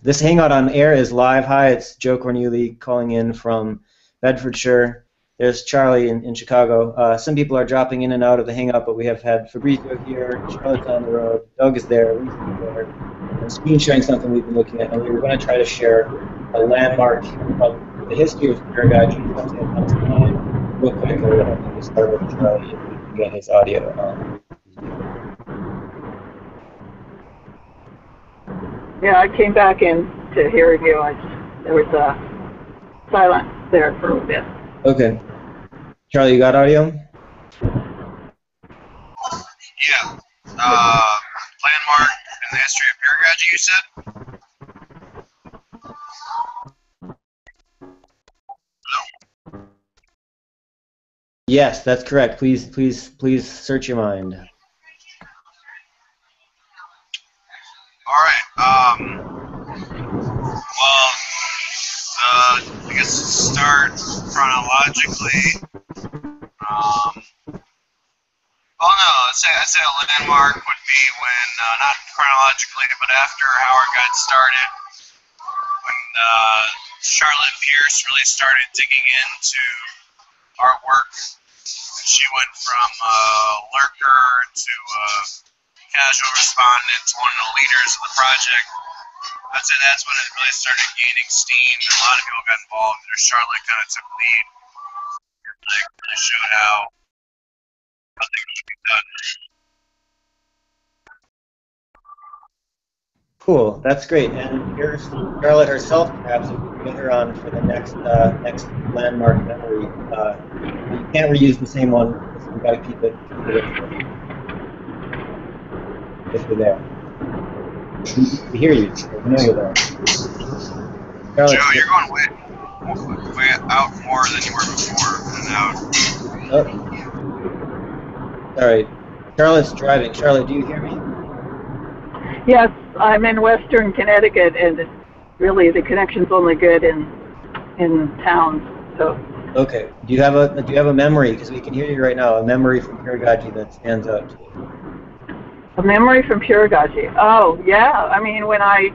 This Hangout on Air is live. Hi, it's Joe Corneli calling in from Bedfordshire. There's Charlie in Chicago. Some people are dropping in and out of the Hangout, but we have had Fabrizio here, Charlotte's on the road, Doug is there, Lisa's there, and screen sharing something we've been looking at, and we were going to try to share a landmark from the history of pedagogy, something that comes to mind real quick, and we're going to start with Charlie if we can get his audio on. Yeah, I came back in to hearing you. There was a silence there for a bit. Okay. Charlie, you got audio? Yeah. Landmark in the history of pedagogy, you said? Hello? Yes, that's correct. Please search your mind. All right. Well, I guess to start chronologically. Oh no, I'd say a landmark would be when, not chronologically, but after Howard got started, when Charlotte Pierce really started digging into artwork. She went from lurker to casual respondent to one of the leaders of the project. I'd say that's when it really started gaining steam, and a lot of people got involved. And Charlotte kind of took lead, really showed how things should be done. Cool, that's great. And here's Charlotte herself, perhaps, if we can get her on for the next landmark memory. You can't reuse the same one, because we've got to keep it if you're there. We hear you. We know you're there. Charlotte, Joe, you're going way out more than you were before, and out. Oh. Sorry. Charlotte's driving. Charlotte, do you hear me? Yes, I'm in Western Connecticut, and really the connection's only good in towns. So. Okay. Do you have a memory? Because we can hear you right now. A memory from pedagogy that stands out to you. A memory from Peeragogy. Oh, yeah. I mean, when I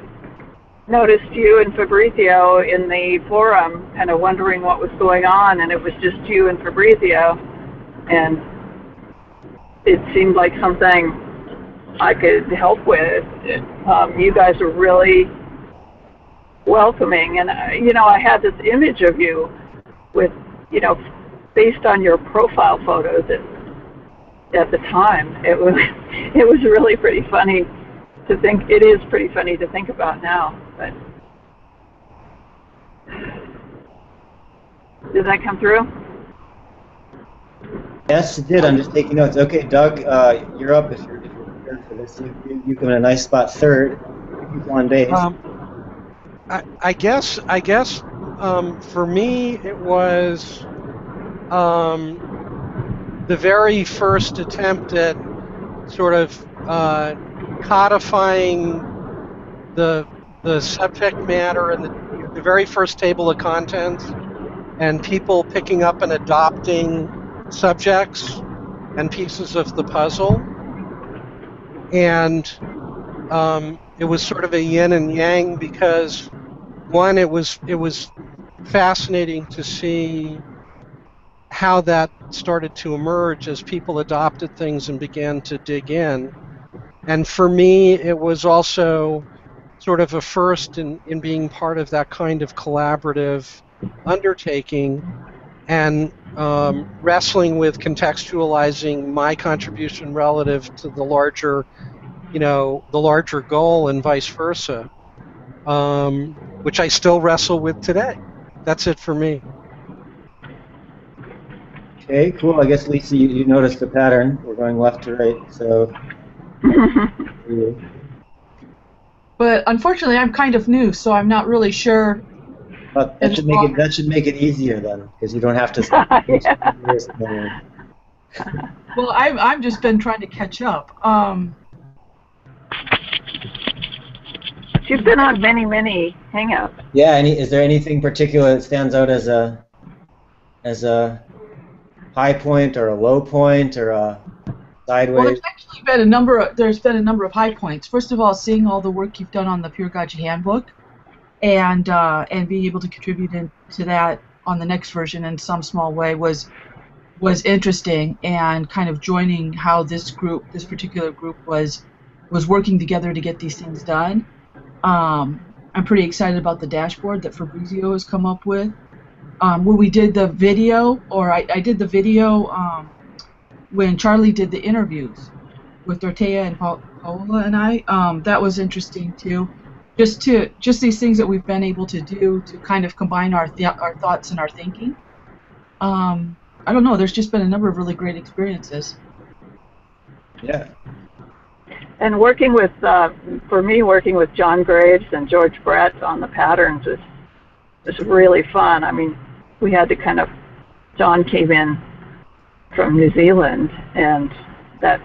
noticed you and Fabrizio in the forum, kind of wondering what was going on, and it was just you and Fabrizio, and it seemed like something I could help with. You guys are really welcoming, and I had this image of you with, based on your profile photos at the time. It was really pretty funny to think. It is pretty funny to think about now. But did that come through? Yes, it did. I'm just taking notes. Okay, Doug, you're up if you're prepared for this. You come in a nice spot third. On base. I guess for me it was the very first attempt at sort of codifying the subject matter and the very first table of contents, and people picking up and adopting subjects and pieces of the puzzle. And it was sort of a yin and yang, because one, it was fascinating to see how that started to emerge as people adopted things and began to dig in. And for me, it was also sort of a first in being part of that kind of collaborative undertaking, and wrestling with contextualizing my contribution relative to the larger, the larger goal, and vice versa, which I still wrestle with today. That's it for me. Okay, cool. I guess, Lisa, you noticed the pattern. We're going left to right, so. But unfortunately, I'm kind of new, so I'm not really sure. But that should make it easier then, because you don't have to. Well, I've just been trying to catch up. You've been on many Hangouts. Yeah. Is there anything particular that stands out as a high point or a low point or a sideways? Well, there's actually been a number of high points. First of all, seeing all the work you've done on the Peeragogy handbook, and being able to contribute to that on the next version in some small way was interesting, and kind of joining how this particular group was working together to get these things done. I'm pretty excited about the dashboard that Fabrizio has come up with. When we did the video, or I did the video when Charlie did the interviews with Dorothea and Paola and I, that was interesting too. Just these things that we've been able to do to kind of combine our thoughts and our thinking. I don't know. There's just been a number of really great experiences. Yeah. And working with John Graves and George Brett on the patterns was really fun. I mean, we had to John came in from New Zealand, and that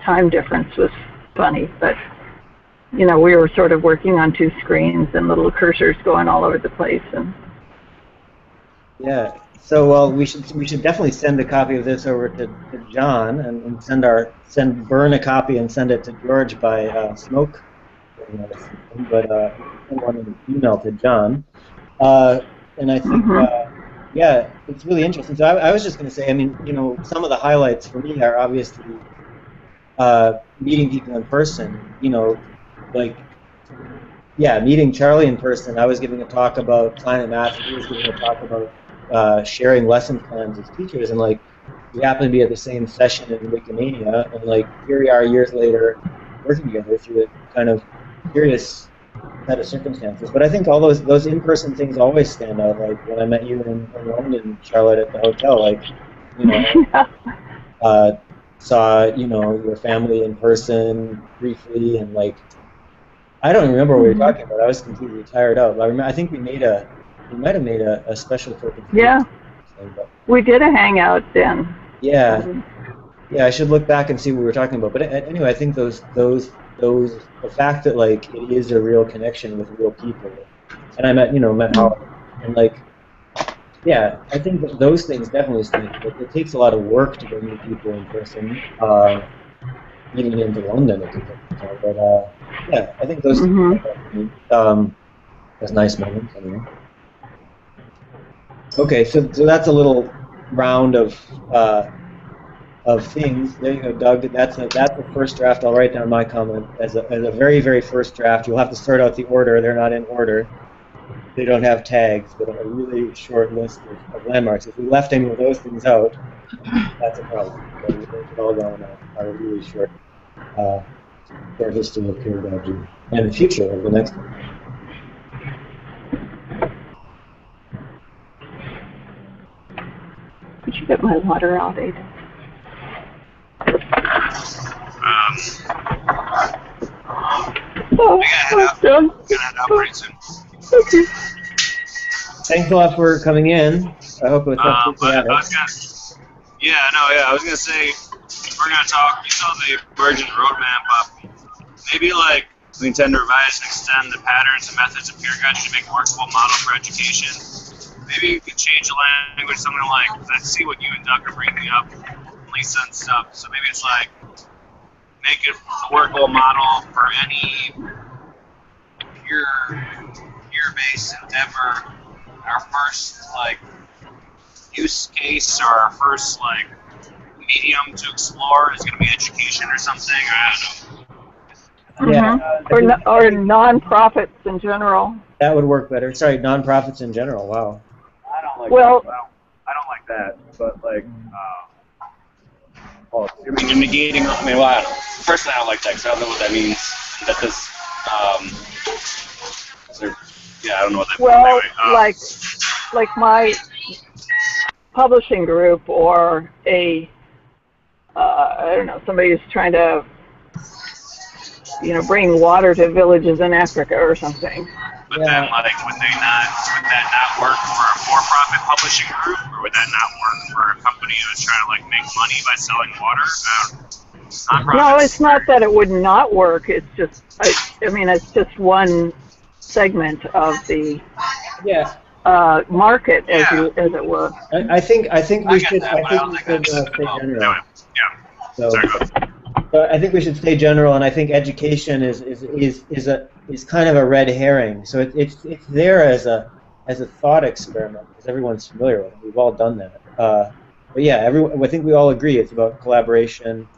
time difference was funny, but we were sort of working on two screens and little cursors going all over the place. And yeah. So, well, we should definitely send a copy of this over to John, and burn a copy and send it to George by smoke, but send one in an email to John. And I think, yeah, it's really interesting. So I was just going to say, I mean, some of the highlights for me are obviously meeting people in person. Meeting Charlie in person. I was giving a talk about Planet Math, and he was giving a talk about sharing lesson plans as teachers, and we happened to be at the same session in Wikimania, and here we are years later working together through a kind of curious set of circumstances. But I think all those in-person things always stand out. Like when I met you in London, Charlotte, at the hotel, saw your family in person briefly, and I don't remember what we were talking about. I was completely tired out. I think we might have made a special focus. Yeah, we did a hangout then. Yeah, yeah. I should look back and see what we were talking about. But anyway, I think the fact that it is a real connection with real people, and I met Howard, and yeah, I think that those things definitely stink. It takes a lot of work to bring people in person. Even into London, it took time. But yeah, I think those things was nice moments anyway. Okay, so that's a little round of things. There you go, Doug. That's the first draft. I'll write down my comment as a very, very first draft. You'll have to sort out the order. They're not in order. They don't have tags, but a really short list of landmarks. If we left any of those things out, that's a problem. So they could all go on a really short history of pedagogy and the future of the next one. Could you get my water out, Aiden? I'm gonna head out pretty soon. Okay. Thanks a lot for coming in. I hope it was helpful to have us. I was gonna say, we're gonna talk. You saw the emergent roadmap up. Maybe we intend to revise and extend the patterns and methods of pedagogy to make a workable model for education. Maybe you could change the language, something because I see what you and Doug are bringing up, Lisa and stuff. So maybe it's make it a workable model for any peer-based endeavor. Our first use case, or our first medium to explore is going to be education or something. I don't know. Yeah, or non-profits in general. That would work better. Sorry, non-profits in general. Wow. I don't like I don't like that, but you're negating. I don't know. Personally, I don't like that because I don't know what that means. That does. I don't know what that means. Well, like my publishing group, or I don't know, somebody who's trying to bring water to villages in Africa or something. But then, would that not work for a for-profit publishing group, or would that not work for a company that's trying to make money by selling water? No, it's not that it would not work. It's just, it's just one segment of the market, as it were. I think we should. I think we should say general. So, Sorry, go ahead. so I think we should stay general, and I think education is kind of a red herring. So it's there as a thought experiment because everyone's familiar with it. We've all done that. But yeah, I think we all agree it's about collaboration.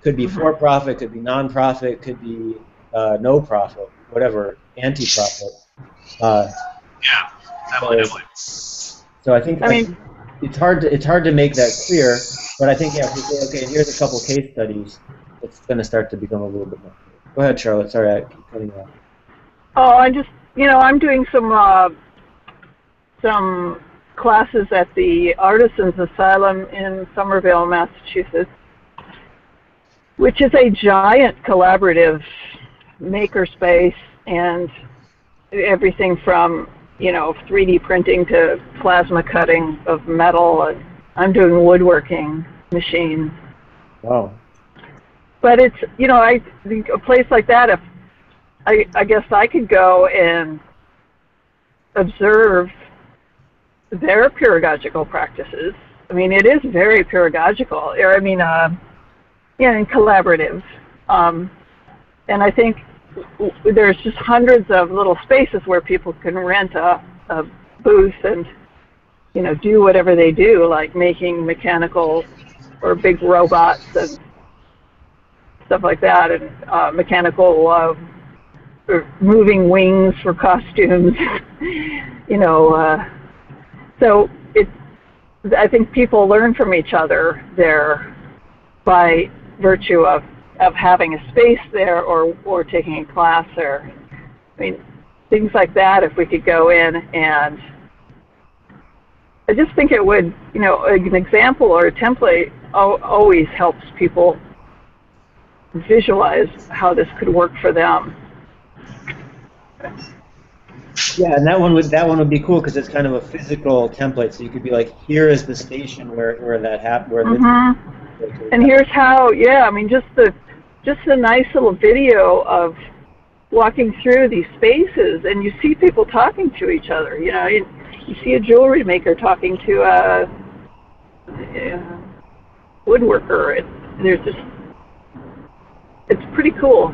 Could be for profit, could be non-profit, could be no profit, whatever, anti-profit. Yeah, definitely. So I think it's hard to make that clear. But I think if we say, okay, here's a couple case studies, it's going to start to become a little bit more clear. Go ahead, Charlotte. Sorry, I keep cutting you off. Oh, I just, I'm doing some classes at the Artisans Asylum in Somerville, Massachusetts, which is a giant collaborative makerspace, and everything from 3D printing to plasma cutting of metal. I'm doing woodworking machines. Wow. But it's I think a place like that, if I guess I could go and observe their pedagogical practices. I mean, it is very pedagogical. I mean, and collaborative. And I think there's just hundreds of little spaces where people can rent a booth and do whatever they do, like making mechanical or big robots and stuff like that, and mechanical or moving wings for costumes. So I think people learn from each other there by virtue of having a space there or taking a class there. I mean, things like that, if we could go in, and I just think it would, an example or a template always helps people visualize how this could work for them. Yeah, and that one would be cool because it's kind of a physical template. So you could be like, here is the station where that happened. And here's how. Yeah, I mean, just a nice little video of walking through these spaces, and you see people talking to each other. You see a jewelry maker talking to a woodworker. It's pretty cool.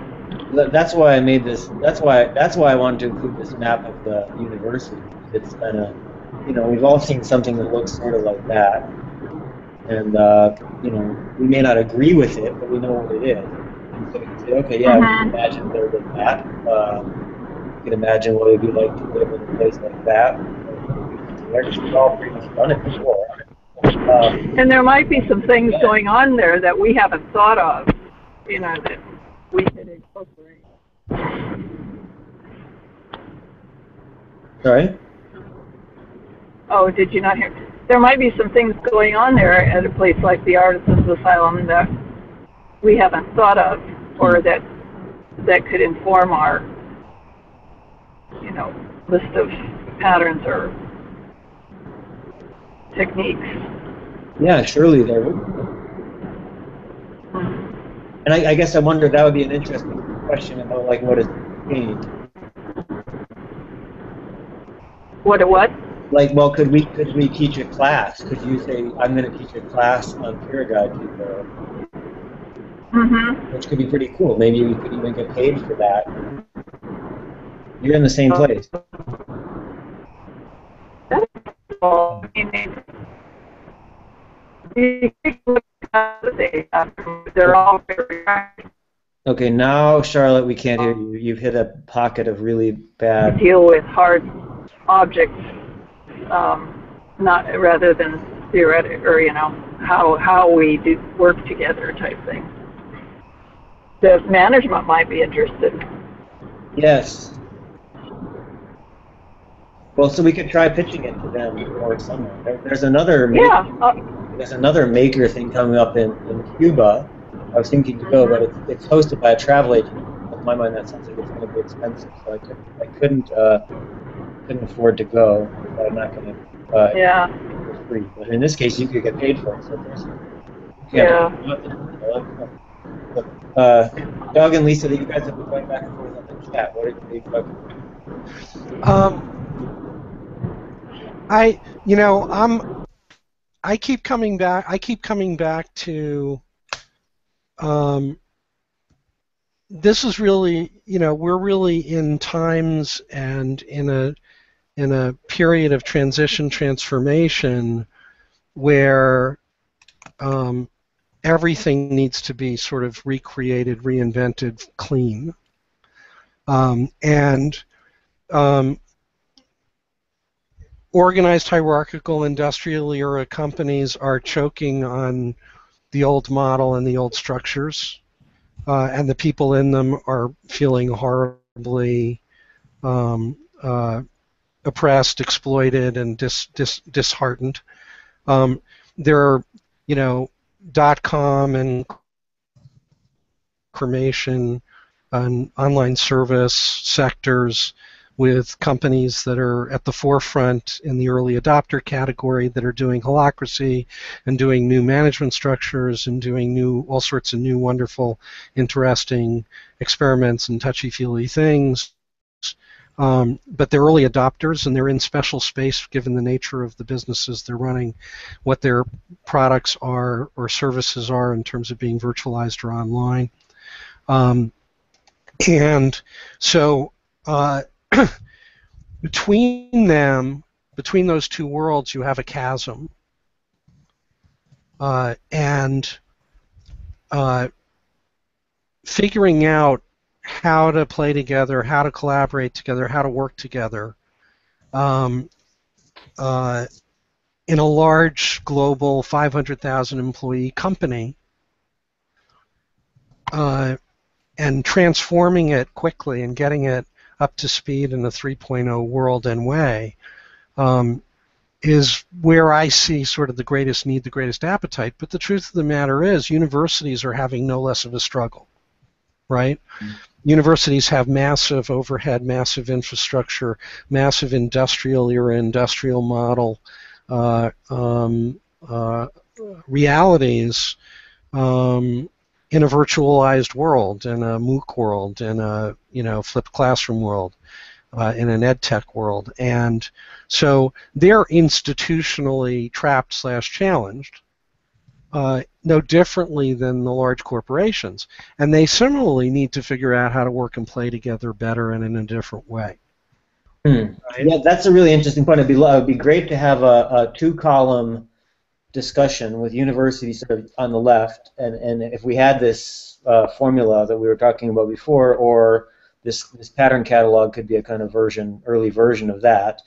That's why I made this. That's why I wanted to include this map of the university. It's kind of, we've all seen something that looks sort of like that, and we may not agree with it, but we know what it is. And so we can say, okay, yeah, we can imagine there was that. We can imagine what it would be like to live in a place like that. We've all pretty much done it before. And there might be some things going on there that we haven't thought of, that we could incorporate. Sorry? Oh, did you not hear? There might be some things going on there at a place like the Artisans Asylum that we haven't thought of, or that could inform our, list of patterns or techniques. Yeah, surely there would be. And I guess I wonder, that would be an interesting question about, like, what is change? What? Like, well, could we teach a class? Could you say, I'm going to teach a class on pedagogy, which could be pretty cool. Maybe you could even get paid for that. You're in the same place. That's cool. They're all very Okay, now, Charlotte, we can't hear you. You've hit a pocket of really bad. Deal with hard objects, not rather than theoretic, or how we do work together type thing. The management might be interested. Yes. Well, so we could try pitching it to them or someone. There's another there's another maker thing coming up in Cuba. I was thinking to go, but it's hosted by a travel agent. In my mind, that sounds like it's going to be expensive, so I couldn't afford to go. But I'm not going to. For free. But in this case, you could get paid for it. So Doug and Lisa, you guys have been going back and forth on the chat. What did you think? I keep coming back to this is really, we're really in times and in a period of transformation where everything needs to be sort of recreated, reinvented, clean. Organized hierarchical industrial era companies are choking on the old model and the old structures, and the people in them are feeling horribly oppressed, exploited, and disheartened. There are, .com and cremation and online service sectors with companies that are at the forefront in the early adopter category that are doing holacracy and doing new management structures and doing all sorts of new wonderful, interesting experiments and touchy-feely things. But they're early adopters and they're in special space given the nature of the businesses they're running, what their products are or services are in terms of being virtualized or online. And so between those two worlds, you have a chasm. And figuring out how to play together, how to collaborate together, how to work together in a large global 500,000 employee company and transforming it quickly and getting it up to speed in the 3.0 world and way is where I see sort of the greatest need, the greatest appetite. But the truth of the matter is universities are having no less of a struggle, right? Mm-hmm. Universities have massive overhead, massive infrastructure, massive industrial model realities in a virtualized world, in a MOOC world, in a flipped classroom world, in an ed tech world, and so they're institutionally trapped/challenged. No differently than the large corporations. And they similarly need to figure out how to work and play together better and in a different way. Right? Yeah, that's a really interesting point. It would be great to have a two-column discussion with universities sort of on the left, and if we had this formula that we were talking about before, or this pattern catalog could be a kind of early version of that.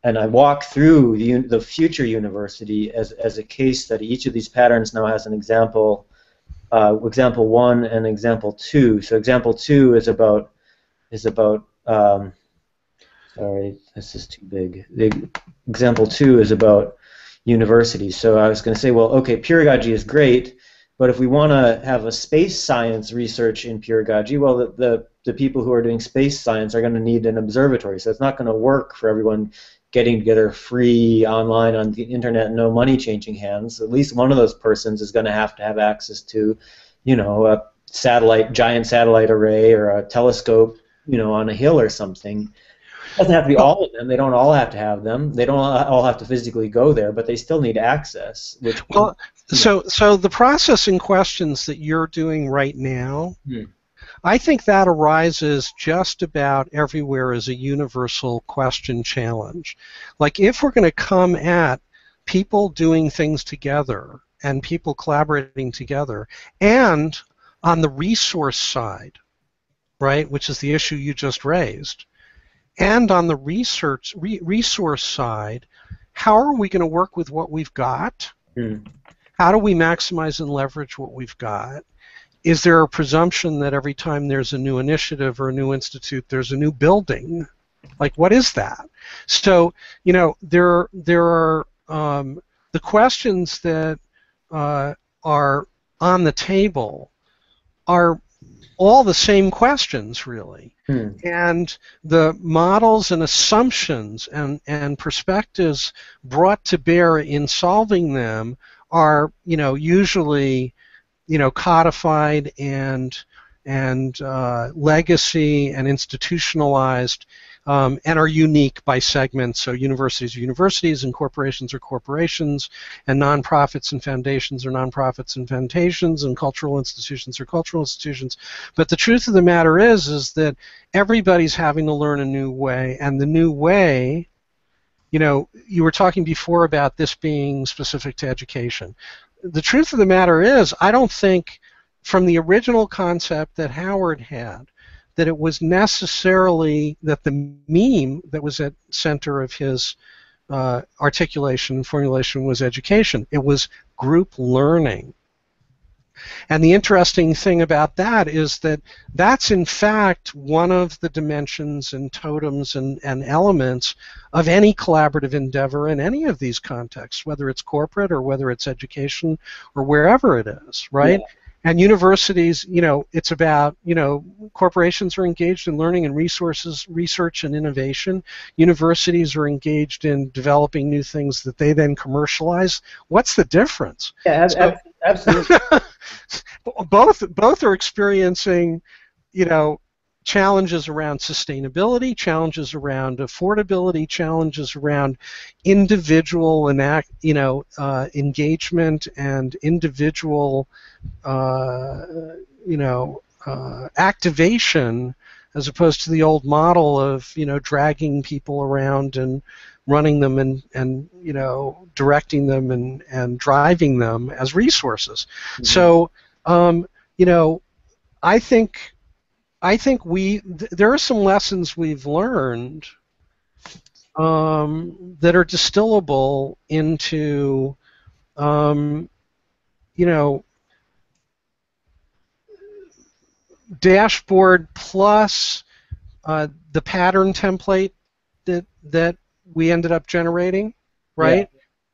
And I walk through the future university as a case study. Each of these patterns now has an example 1 and example 2. So example 2 is about sorry, this is too big. The example 2 is about universities. So I was going to say, well, okay, peeragogy is great, but if we want to have a space science research in peeragogy, well, the people who are doing space science are going to need an observatory. So it's not going to work for everyone getting together free online on the internet, no money changing hands. At least one of those persons is going to have access to, a giant satellite array or a telescope, on a hill or something. It doesn't have to be all of them. They don't all have to have them. They don't all have to physically go there, but they still need access. So the processing questions that you're doing right now, I think that arises just about everywhere as a universal question challenge. Like if we're going to come at people doing things together and people collaborating together, and on the resource side, right, which is the issue you just raised, and on the resource side, how are we going to work with what we've got? How do we maximize and leverage what we've got? Is there a presumption that every time there's a new initiative or a new institute, there's a new building? Like, what is that? So, there are the questions that are on the table are all the same questions, really. And the models and assumptions and perspectives brought to bear in solving them are, usually codified and legacy and institutionalized and are unique by segments. So universities are universities, and corporations are corporations, and nonprofits and foundations are nonprofits and foundations, and cultural institutions are cultural institutions. But the truth of the matter is that everybody's having to learn a new way, and the new way, you know, you were talking before about this being specific to education. The truth of the matter is, I don't think from the original concept that Howard had, that it was necessarily that the meme that was at center of his articulation and formulation was education. It was group learning. And the interesting thing about that is that that's in fact one of the dimensions and totems and elements of any collaborative endeavor in any of these contexts, whether it's corporate or whether it's education or wherever it is, right? Yeah. And universities, you know, it's about, you know, corporations are engaged in learning and research and innovation. Universities are engaged in developing new things that they then commercialize. What's the difference? Yeah, absolutely. both are experiencing, you know, challenges around sustainability, challenges around affordability, challenges around individual and engagement and individual activation, as opposed to the old model of, you know, dragging people around and running them and you know, directing them and driving them as resources. Mm-hmm. So you know, I think there are some lessons we've learned that are distillable into, you know, dashboard plus the pattern template that we ended up generating, right?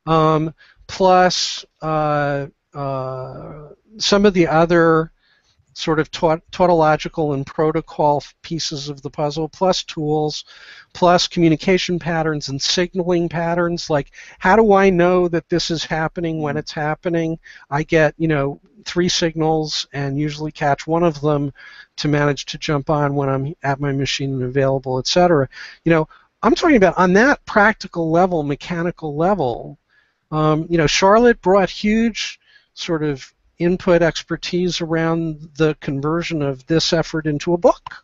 Yeah. Plus some of the other sort of tautological and protocol pieces of the puzzle, plus tools, plus communication patterns and signaling patterns, like how do I know that this is happening when it's happening? I get, you know, 3 signals and usually catch one of them to manage to jump on when I'm at my machine and available, etc. You know, I'm talking about on that practical level, mechanical level. You know, Charlotte brought huge sort of input expertise around the conversion of this effort into a book,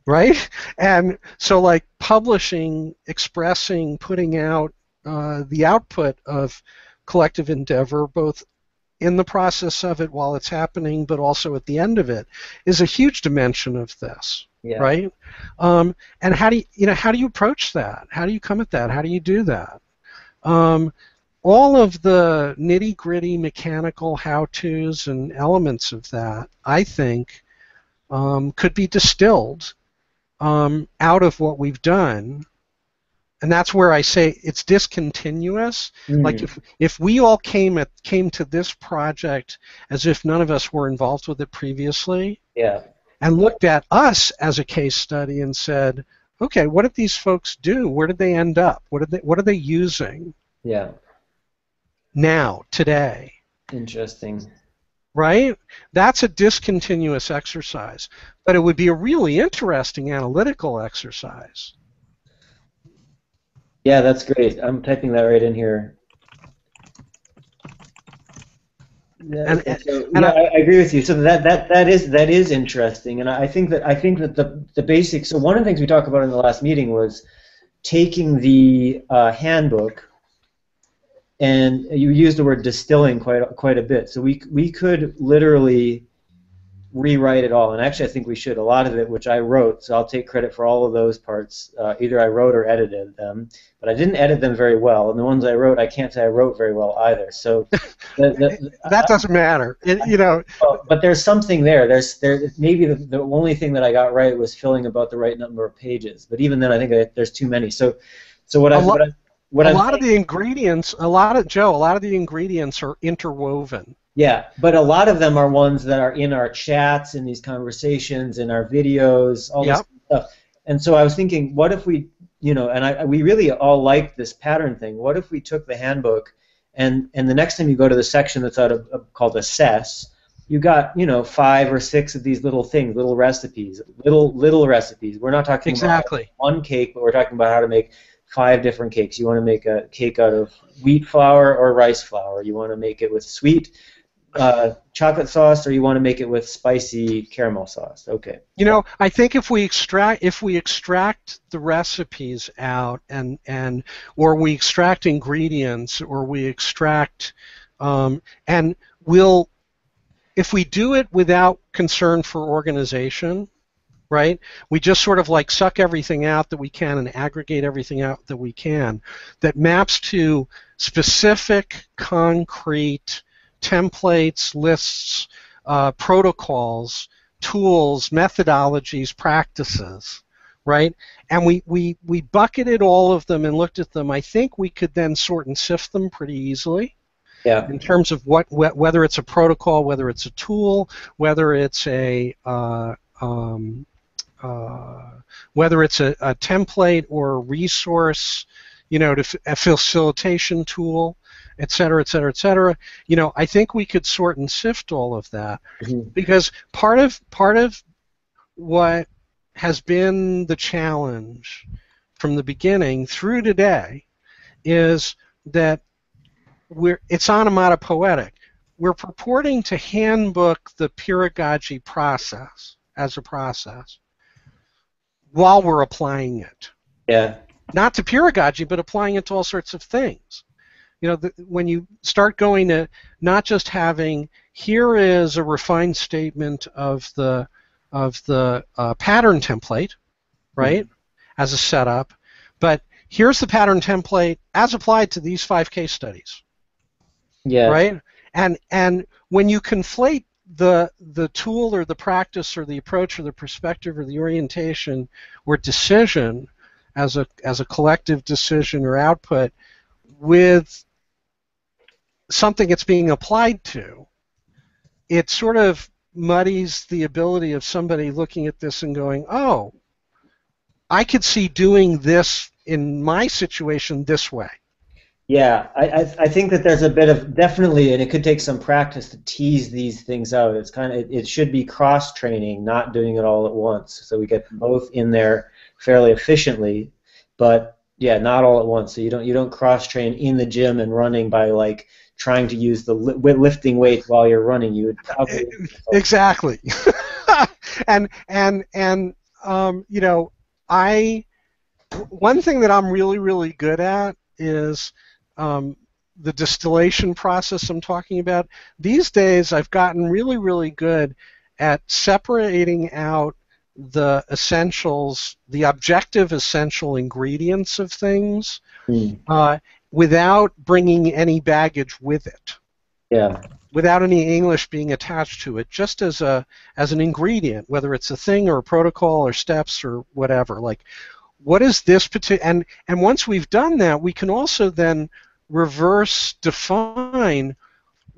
right? And so, like, publishing, expressing, putting out the output of collective endeavor, both in the process of it while it's happening, but also at the end of it, is a huge dimension of this, right? And how do you approach that? How do you come at that? How do you do that? All of the nitty-gritty mechanical how-tos and elements of that, I think, could be distilled out of what we've done, and that's where I say it's discontinuous. Like if we all came to this project as if none of us were involved with it previously, and looked at us as a case study and said, okay, what did these folks do? Where did they end up? What are they using? Yeah. Now, today. Interesting. Right? That's a discontinuous exercise, but it would be a really interesting analytical exercise. Yeah, that's great. I'm typing that right in here. Yeah, I agree with you. So that is interesting, and I think that the basics. So one of the things we talked about in the last meeting was taking the handbook. And you used the word distilling quite a bit. So we could literally rewrite it all. And actually, I think we should. A lot of it, which I wrote, so I'll take credit for all of those parts. Either I wrote or edited them. But I didn't edit them very well. And the ones I wrote, I can't say I wrote very well either. So that doesn't matter. You know. But there's something there. Maybe the only thing that I got right was filling about the right number of pages. But even then, I think there's too many. So what a lot of the ingredients are interwoven. Yeah, but a lot of them are ones that are in our chats, in these conversations, in our videos, all this stuff. And so I was thinking, what if we, you know, and we really all like this pattern thing. What if we took the handbook, and the next time you go to the section that's called Assess, you got, 5 or 6 of these little things, little recipes, little recipes. We're not talking Exactly. about one cake, but we're talking about how to make 5 different cakes. You want to make a cake out of wheat flour or rice flour. You want to make it with sweet chocolate sauce, or you want to make it with spicy caramel sauce. Okay. I think if we extract the recipes out, or we extract ingredients, or we extract and if we do it without concern for organization, right? We just sort of like suck everything out that we can and aggregate everything out that we can, that maps to specific, concrete templates, lists, protocols, tools, methodologies, practices, right? And we bucketed all of them and looked at them. I think we could then sort and sift them pretty easily. Yeah. In terms of whether it's a protocol, whether it's a tool, whether it's a template or a resource, a facilitation tool, et cetera, et cetera, et cetera. I think we could sort and sift all of that, because part of what has been the challenge from the beginning through today is that it's onomatopoetic. We're purporting to handbook the peeragogy process as a process while we're applying it. Yeah. Not to peeragogy, but applying it to all sorts of things. When you start going to not just having, here is a refined statement of the pattern template, right, as a setup, but here's the pattern template as applied to these 5 case studies. Yeah. Right? And when you conflate the tool or the practice or the approach or the perspective or the orientation or decision as a collective decision or output with something it's being applied to, it sort of muddies the ability of somebody looking at this and going, oh, I could see doing this in my situation this way. Yeah, I think that there's a bit of, definitely, and it could take some practice to tease these things out. It's it should be cross training, not doing it all at once, so we get both in there fairly efficiently. But yeah, not all at once. So you don't cross train in the gym and running by like trying to use the lifting weights while you're running. You would probably exactly. and one thing that I'm really, really good at is the distillation process I'm talking about. These days I've gotten really, really good at separating out the essentials, the objective essential ingredients of things without bringing any baggage with it. Yeah. Without any English being attached to it, just as an ingredient, whether it's a thing or a protocol or steps or whatever. Like, what is this particular? And once we've done that, we can also then reverse define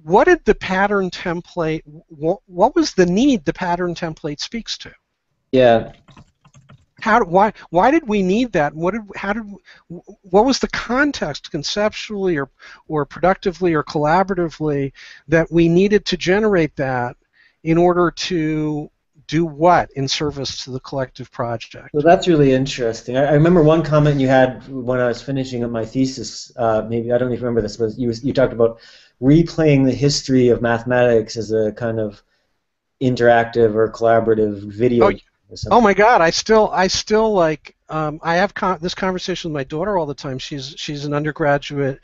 what did the pattern template, what was the need the pattern template speaks to? Yeah. Why did we need that? What was the context conceptually or productively or collaboratively that we needed to generate that in order to do what in service to the collective project? So that's really interesting. I remember one comment you had when I was finishing up my thesis. Maybe I don't even remember this, but you talked about replaying the history of mathematics as a kind of interactive or collaborative video. Oh my God! I still like. I have this conversation with my daughter all the time. She's an undergraduate,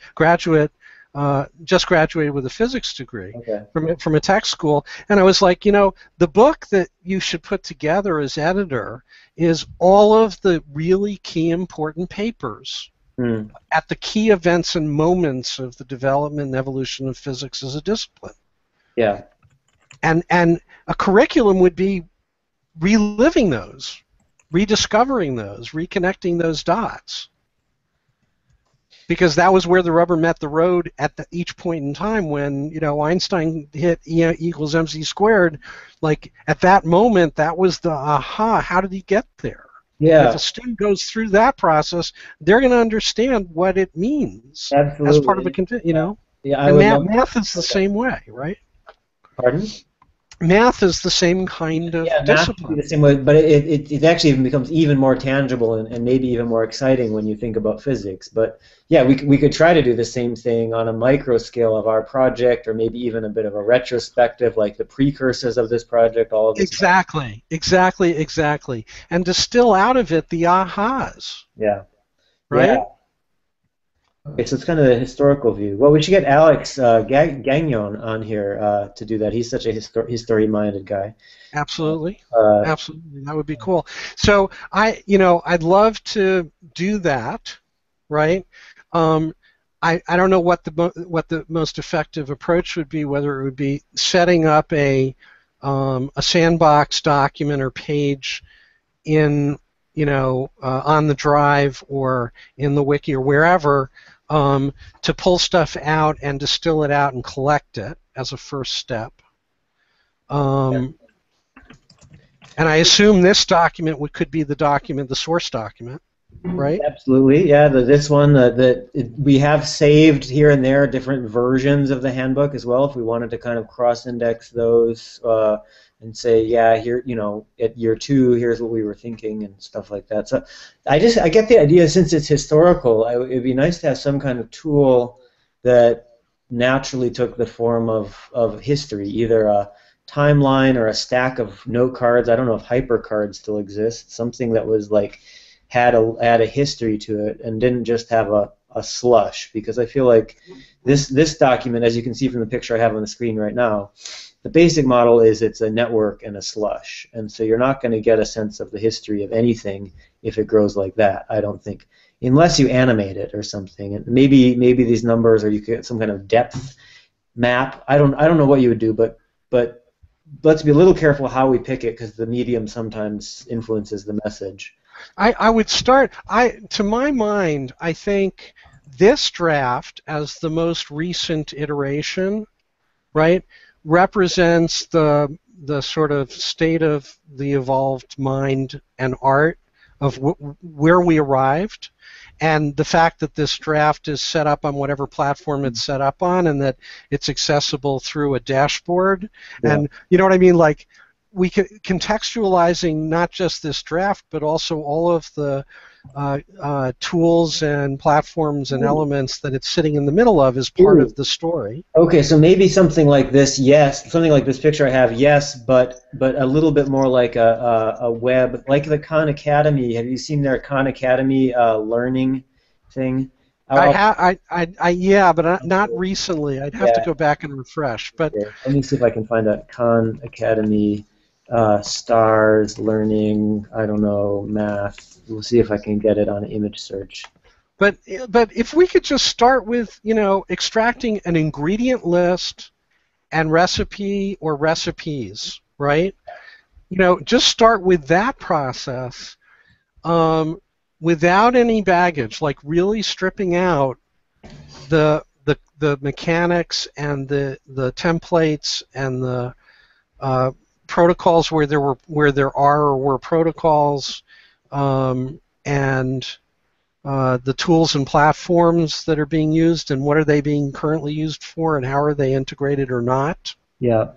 just graduated with a physics degree from a tech school, and I was like, the book that you should put together as editor is all of the really key important papers at the key events and moments of the development and evolution of physics as a discipline. Yeah. And a curriculum would be reliving those, rediscovering those, reconnecting those dots. Because that was where the rubber met the road at each point in time when, Einstein hit E equals mc squared. Like, at that moment, that was the aha, how did he get there? Yeah. And if a student goes through that process, they're going to understand what it means. Absolutely. As part of a, Yeah, and math is the same way, right? Pardon? Math is the same kind of Yeah, math can be discipline. the same way, but it actually even becomes even more tangible and maybe even more exciting when you think about physics. But yeah, we could try to do the same thing on a micro scale of our project, or maybe even a bit of a retrospective, like the precursors of this project, all of this. Exactly, exactly, exactly. And distill out of it the ahas, Yeah, yeah. right? Okay, so it's kind of the historical view. Well, we should get Alex Gagnon on here to do that. He's such a history-minded guy. Absolutely. Uh, Absolutely. That would be cool. So I'd love to do that, right? Um, I don't know what the most effective approach would be, whether it would be setting up a sandbox document or page in on the drive or in the wiki or wherever, to pull stuff out and distill it out and collect it as a first step. And I assume this document could be the source document, right? Absolutely, yeah. This one, we have saved here and there different versions of the handbook as well. If we wanted to kind of cross-index those and say, yeah, here, at year 2, here's what we were thinking and stuff like that. So I get the idea, since it's historical, it'd be nice to have some kind of tool that naturally took the form of history, either a timeline or a stack of note cards. I don't know if hypercards still exist. Something that was like had a history to it and didn't just have a slush, because I feel like this document, as you can see from the picture I have on the screen right now, the basic model is it's a network and a slush, and so you're not going to get a sense of the history of anything if it grows like that, I don't think, unless you animate it or something. And maybe these numbers, or you get some kind of depth map. I don't know what you would do, but let's be a little careful how we pick it, because the medium sometimes influences the message. I would start. To my mind, I think this draft, as the most recent iteration, right, represents the sort of state of the evolved mind and art of where we arrived, and the fact that this draft is set up on whatever platform it's set up on, and that it's accessible through a dashboard. Yeah. And you know what I mean, like, we contextualizing not just this draft, but also all of the tools and platforms and elements that it's sitting in the middle of is part of the story. Okay, so maybe something like this, yes, something like this picture I have, yes, but a little bit more like a web, like the Khan Academy. Have you seen their Khan Academy learning thing? Yeah, but not recently. I'd have to go back and refresh. But okay. Let me see if I can find a Khan Academy stars learning. I don't know, math. We'll see if I can get it on an image search. But if we could just start with extracting an ingredient list and recipe or recipes, right? Just start with that process. Without any baggage, like really stripping out the mechanics and the templates and the protocols where there are or were protocols, and the tools and platforms that are being used, and what are they being currently used for, and how are they integrated or not. Yeah.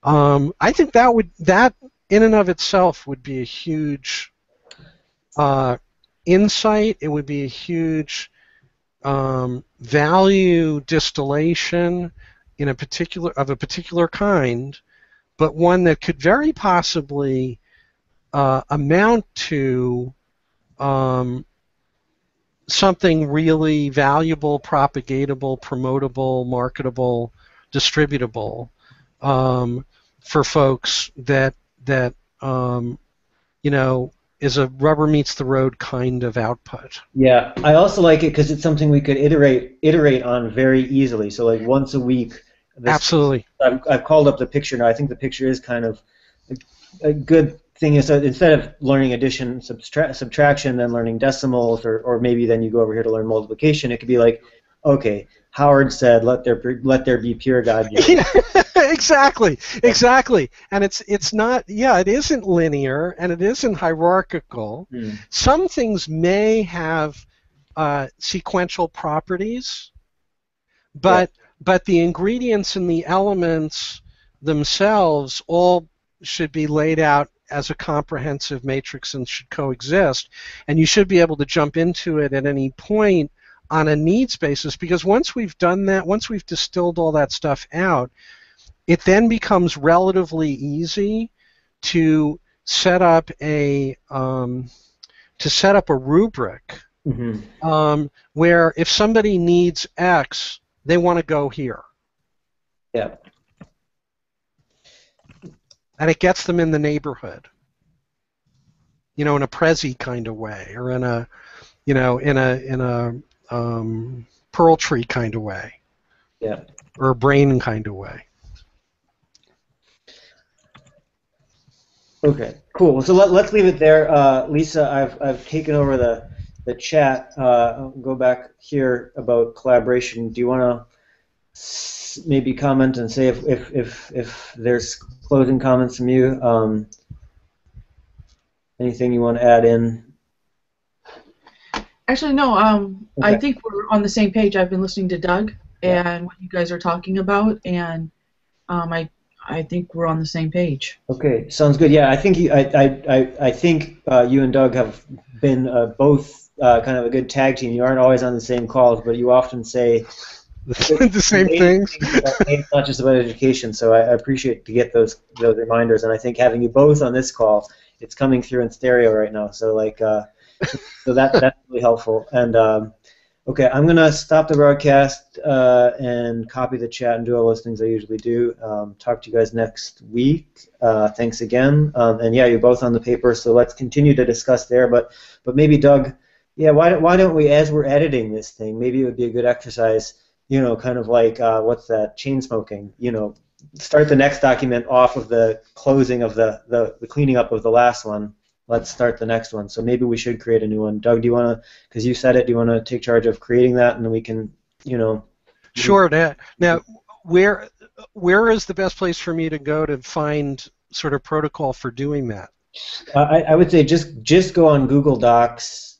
I think that in and of itself would be a huge insight. It would be a huge value distillation of a particular kind, but one that could very possibly amount to something really valuable, propagatable, promotable, marketable, distributable, for folks that is a rubber meets the road kind of output. Yeah, I also like it because it's something we could iterate on very easily. So like once a week. Absolutely. I've called up the picture now. I think the picture is kind of a good thing. Is that instead of learning addition, subtraction, then learning decimals, or maybe then you go over here to learn multiplication, it could be like, okay, Howard said, let there be peeragogy. Yeah, exactly. And it's not. Yeah, it isn't linear and it isn't hierarchical. Some things may have sequential properties, but the ingredients and the elements themselves all should be laid out as a comprehensive matrix and should coexist, and you should be able to jump into it at any point on a needs basis, because once we've done that, once we've distilled all that stuff out, it then becomes relatively easy to set up a rubric where if somebody needs X, they want to go here. Yeah. And it gets them in the neighborhood, in a Prezi kind of way, or in a Pearl Tree kind of way, yeah, or a Brain kind of way. Okay, cool. So let's leave it there. Lisa, I've taken over the chat. I'll go back here about collaboration. Do you want to maybe comment and say if there's closing comments from you? Anything you want to add in? Actually, no. Okay. I think we're on the same page. I've been listening to Doug and what you guys are talking about, and I think we're on the same page. Okay, sounds good. Yeah, I think you and Doug have been both kind of a good tag team. You aren't always on the same calls, but you often say the same things. It's not just about education, so I appreciate to get those reminders. And I think having you both on this call, it's coming through in stereo right now. So that's really helpful. And okay, I'm gonna stop the broadcast and copy the chat and do all those things I usually do. Talk to you guys next week. Thanks again. And yeah, you're both on the paper, so let's continue to discuss there. But maybe Doug, yeah, why don't we, as we're editing this thing, maybe it would be a good exercise. Kind of like what's that? Chain smoking. Start the next document off of the closing of the cleaning up of the last one. Let's start the next one. So maybe we should create a new one. Doug, do you want to, because you said it, do you want to take charge of creating that, and then we can, Sure. Now, where is the best place for me to go to find sort of protocol for doing that? I would say just go on Google Docs,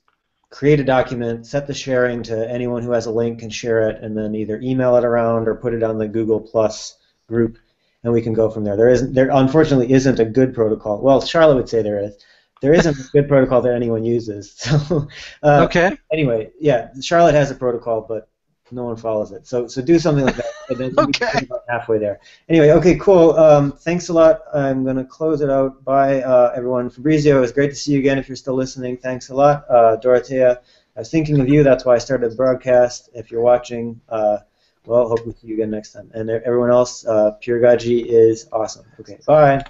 create a document, set the sharing to anyone who has a link can share it, and then either email it around or put it on the Google Plus group, and we can go from there. There unfortunately isn't a good protocol. Well, Charlotte would say there is. There isn't a good protocol that anyone uses. So okay. Anyway, yeah, Charlotte has a protocol, but no one follows it. So do something like that. And then Okay. we're about halfway there. Anyway, okay, cool. Thanks a lot. I'm going to close it out. Bye, everyone. Fabrizio, it was great to see you again. If you're still listening, thanks a lot. Dorothea, I was thinking of you. That's why I started the broadcast. If you're watching, well, hope we see you again next time. And everyone else, Peeragogy is awesome. Okay, bye.